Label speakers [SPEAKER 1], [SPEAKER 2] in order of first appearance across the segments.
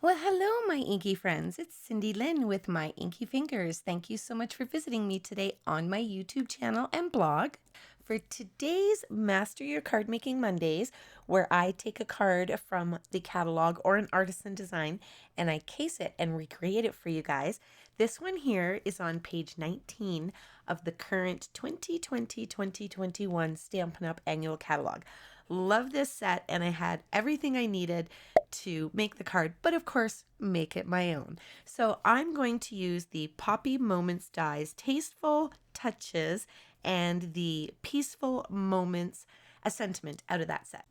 [SPEAKER 1] Well, hello, my inky friends. It's Cindy Lynn with My Inky Fingers. Thank you so much for visiting me today on my YouTube channel and blog. For today's Master Your Card Making Mondays, where I take a card from the catalog or an artisan design and I case it and recreate it for you guys. This one here is on page 19 of the current 2020-2021 Stampin' Up! Annual Catalog. Love this set, and I had everything I needed to make the card, but of course, make it my own. So I'm going to use the Poppy Moments Dies Tasteful Touches and the Peaceful Moments a sentiment out of that set.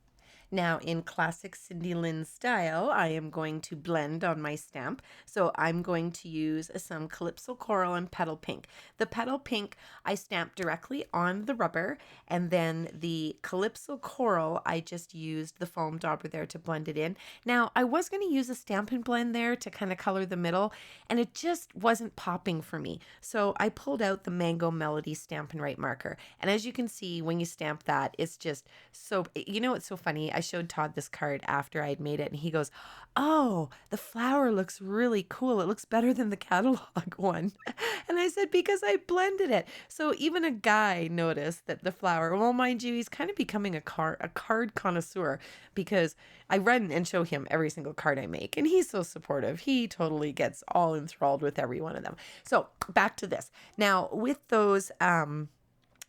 [SPEAKER 1] Now, in classic Cindy Lynn style, I am going to blend on my stamp. So I'm going to use some Calypso Coral and Petal Pink. The Petal Pink I stamped directly on the rubber, and then the Calypso Coral, I just used the foam dauber there to blend it in. Now, I was going to use a Stampin' Blend there to kind of color the middle, and it just wasn't popping for me. So I pulled out the Mango Melody Stampin' Right marker. And as you can see, when you stamp that, it's just so, it's so funny. I showed Todd this card after I'd made it, and he goes, "Oh, the flower looks really cool. It looks better than the catalog one." And I said, "Because I blended it." So even a guy noticed that the flower, well, mind you, he's kind of becoming a card connoisseur, because I run and show him every single card I make, and he's so supportive. He totally gets all enthralled with every one of them. So back to this. Now, with those,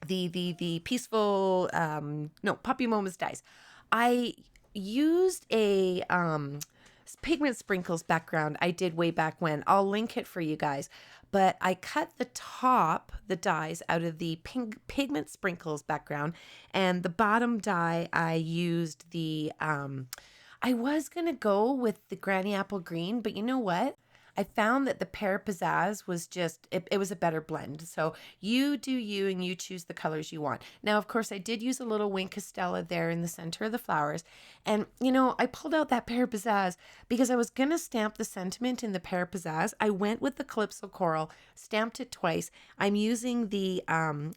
[SPEAKER 1] the peaceful, no, Puppy Moments Dies, I used a pigment sprinkles background I did way back when. I'll link it for you guys. But I cut the top, the dies, out of the pigment sprinkles background, and the bottom die I used the I was gonna go with the Granny Apple Green, but you know what? I found that the Pear Pizzazz was just, it was a better blend. So you do you, and you choose the colors you want. Now, of course, I did use a little Wink Castella there in the center of the flowers. And, I pulled out that Pear Pizzazz because I was going to stamp the sentiment in the Pear Pizzazz. I went with the Calypso Coral, stamped it twice. I'm using the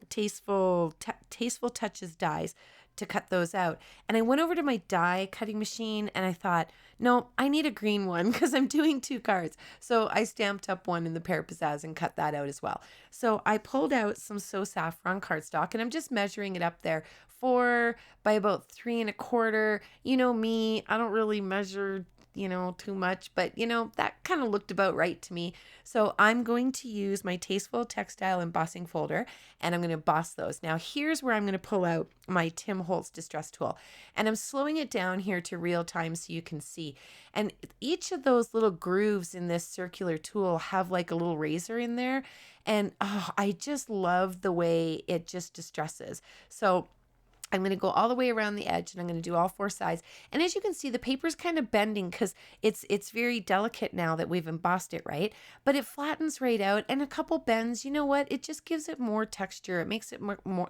[SPEAKER 1] Tasteful Touches dies to cut those out. And I went over to my die cutting machine and I thought, no, I need a green one because I'm doing two cards. So I stamped up one in the Pear Pizzazz and cut that out as well. So I pulled out some So Saffron cardstock, and I'm just measuring it up there 4 by about 3 1/4. You know me, I don't really measure too much, but that kind of looked about right to me. So I'm going to use my Tasteful Textile embossing folder, and I'm going to emboss those. Now here's where I'm going to pull out my Tim Holtz distress tool, and I'm slowing it down here to real time so you can see. And each of those little grooves in this circular tool have like a little razor in there, and I just love the way it just distresses. So I'm going to go all the way around the edge, and I'm going to do all 4 sides. And as you can see, the paper's kind of bending because it's very delicate now that we've embossed it, right? But it flattens right out, and a couple bends, you know what? It just gives it more texture. It makes it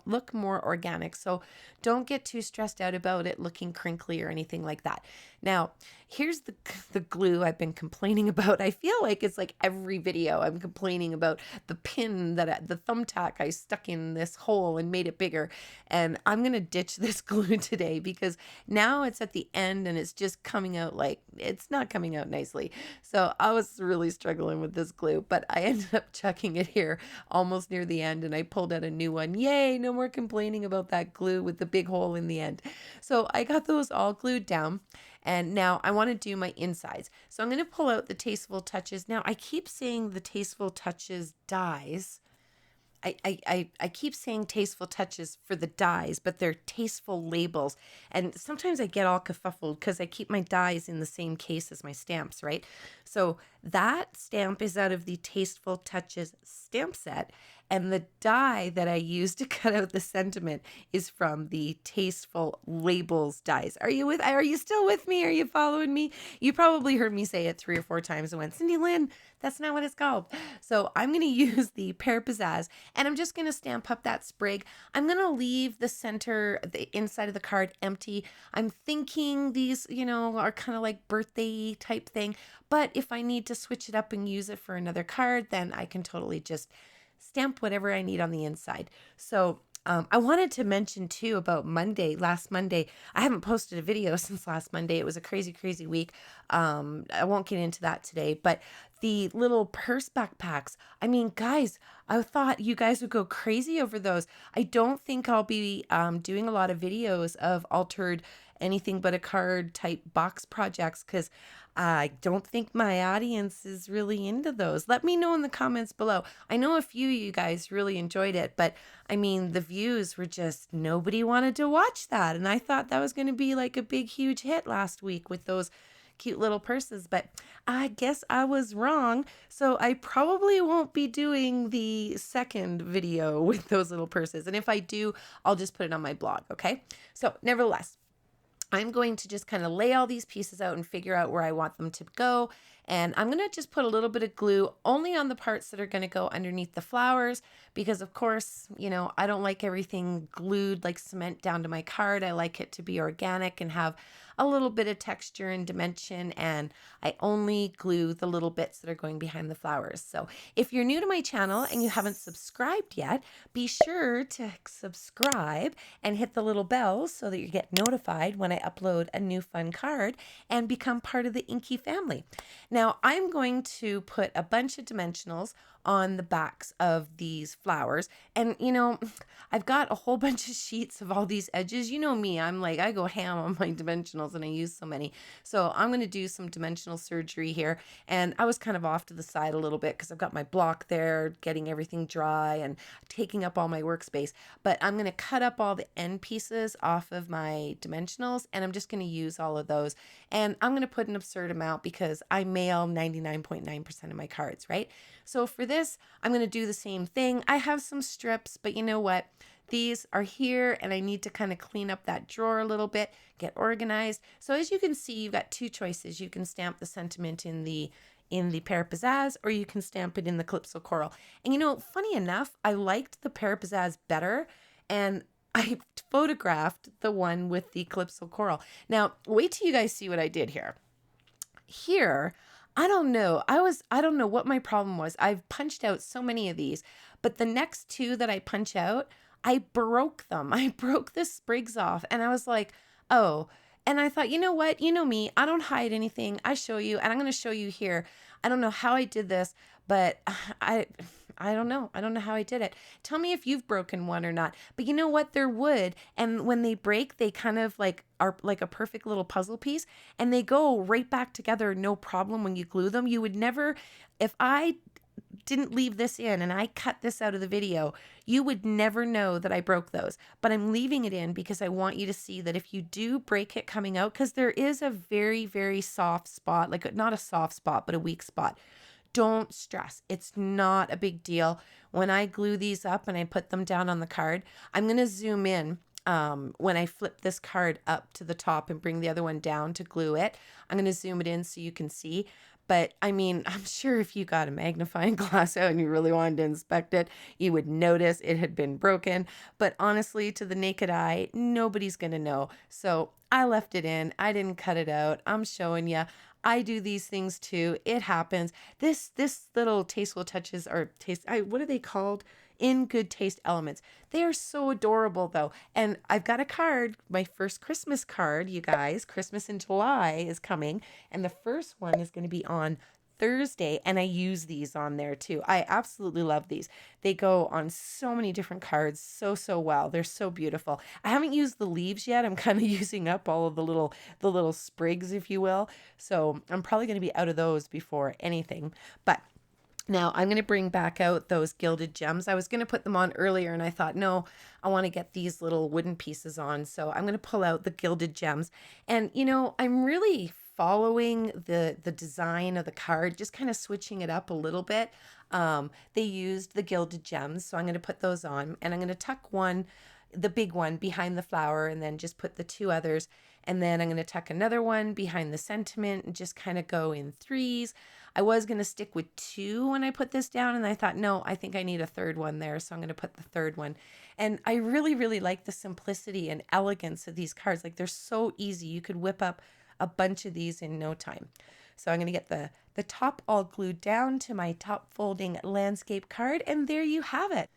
[SPEAKER 1] look more organic. So don't get too stressed out about it looking crinkly or anything like that. Now, here's the glue I've been complaining about. I feel like it's like every video I'm complaining about the pin the thumbtack I stuck in this hole and made it bigger. And I'm going to ditch this glue today because now it's at the end and it's just coming out like it's not coming out nicely. So I was really struggling with this glue, but I ended up chucking it here almost near the end, and I pulled out a new one. Yay, no more complaining about that glue with the big hole in the end. So I got those all glued down, and now I want to do my insides. So I'm going to pull out the Tasteful Touches. Now I keep saying the Tasteful Touches dies. I keep saying Tasteful Touches for the dies, but they're Tasteful labels. And sometimes I get all kerfuffled because I keep my dies in the same case as my stamps, right? So that stamp is out of the Tasteful Touches stamp set. And the die that I used to cut out the sentiment is from the Tasteful Labels dies. Are you still with me? Are you following me? You probably heard me say it 3 or 4 times and went, Cindy Lynn, that's not what it's called. So I'm going to use the Pear Pizzazz, and I'm just going to stamp up that sprig. I'm going to leave the center, the inside of the card empty. I'm thinking these, are kind of like birthday type thing. But if I need to switch it up and use it for another card, then I can totally just stamp whatever I need on the inside. So I wanted to mention too about Monday, last Monday. I haven't posted a video since last Monday. It was a crazy, crazy week. I won't get into that today, but the little purse backpacks. I mean, guys, I thought you guys would go crazy over those. I don't think I'll be doing a lot of videos of altered anything but a card type box projects because I don't think my audience is really into those. Let me know in the comments below. I know a few of you guys really enjoyed it, but I mean, the views were just nobody wanted to watch that. And I thought that was going to be like a big, huge hit last week with those cute little purses, but I guess I was wrong. So I probably won't be doing the second video with those little purses. And if I do, I'll just put it on my blog. Okay. So nevertheless, I'm going to just kind of lay all these pieces out and figure out where I want them to go. And I'm going to just put a little bit of glue only on the parts that are going to go underneath the flowers because, of course, you know, I don't like everything glued like cement down to my card. I like it to be organic and have a little bit of texture and dimension, and I only glue the little bits that are going behind the flowers. So if you're new to my channel and you haven't subscribed yet, be sure to subscribe and hit the little bell so that you get notified when I upload a new fun card and become part of the Inky family. Now I'm going to put a bunch of dimensionals on the backs of these flowers, and you know, I've got a whole bunch of sheets of all these edges. You know me, I'm like, I go ham on my dimensionals and I use so many. So I'm going to do some dimensional surgery here, and I was kind of off to the side a little bit because I've got my block there getting everything dry and taking up all my workspace, but I'm going to cut up all the end pieces off of my dimensionals, and I'm just going to use all of those, and I'm going to put an absurd amount because I mail 99.9% of my cards, right? So for this, I'm going to do the same thing. I have some strips, but you know what? These are here and I need to kind of clean up that drawer a little bit, get organized. So as you can see, you've got two choices. You can stamp the sentiment in the Pizzazz, or you can stamp it in the Calypso Coral. And you know, funny enough, I liked the Pizzazz better, and I photographed the one with the Calypso Coral. Now, wait till you guys see what I did here. Here, I don't know. I don't know what my problem was. I've punched out so many of these, but the next two that I punch out, I broke them. I broke the sprigs off, and I was like, oh. And I thought, you know what? You know me. I don't hide anything. I show you, and I'm going to show you here. I don't know how I did this, but I don't know. I don't know how I did it. Tell me if you've broken one or not. But you know what? They're wood, and when they break, they kind of like are like a perfect little puzzle piece, and they go right back together, no problem when you glue them. You would never, if I didn't leave this in and I cut this out of the video, you would never know that I broke those. But I'm leaving it in because I want you to see that if you do break it coming out, because there is a very, very soft spot, like not a soft spot, but a weak spot. Don't stress. It's not a big deal. When I glue these up and I put them down on the card, I'm going to zoom in when I flip this card up to the top and bring the other one down to glue it. I'm going to zoom it in so you can see. But I mean, I'm sure if you got a magnifying glass out and you really wanted to inspect it, you would notice it had been broken. But honestly, to the naked eye, nobody's going to know. So I left it in. I didn't cut it out. I'm showing you. I do these things too. It happens. This little Tasteful Touches, or what are they called? In Good Taste Elements. They are so adorable though. And I've got a card, my first Christmas card, you guys. Christmas in July is coming, and the first one is going to be on Thursday, and I use these on there too. I absolutely love these. They go on so many different cards so well. They're so beautiful. I haven't used the leaves yet. I'm kind of using up all of the little sprigs, if you will. So I'm probably going to be out of those before anything. But now I'm going to bring back out those gilded gems. I was going to put them on earlier, and I thought, no, I want to get these little wooden pieces on. So I'm going to pull out the gilded gems. And, you know, I'm really following the design of the card, just kind of switching it up a little bit. They used the gilded gems, so I'm going to put those on, and I'm going to tuck one, the big one, behind the flower, and then just put the two others. And then I'm going to tuck another one behind the sentiment and just kind of go in threes. I was going to stick with two when I put this down, and I thought, no, I think I need a third one there. So I'm going to put the third one. And I really, really like the simplicity and elegance of these cards. Like, they're so easy. You could whip up a bunch of these in no time. So I'm going to get the top all glued down to my top folding landscape card, and there you have it.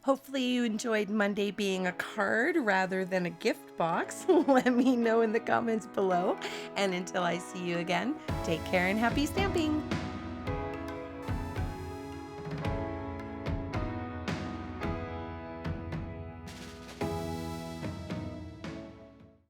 [SPEAKER 1] Hopefully you enjoyed Monday being a card rather than a gift box. Let me know in the comments below. And until I see you again, take care and happy stamping!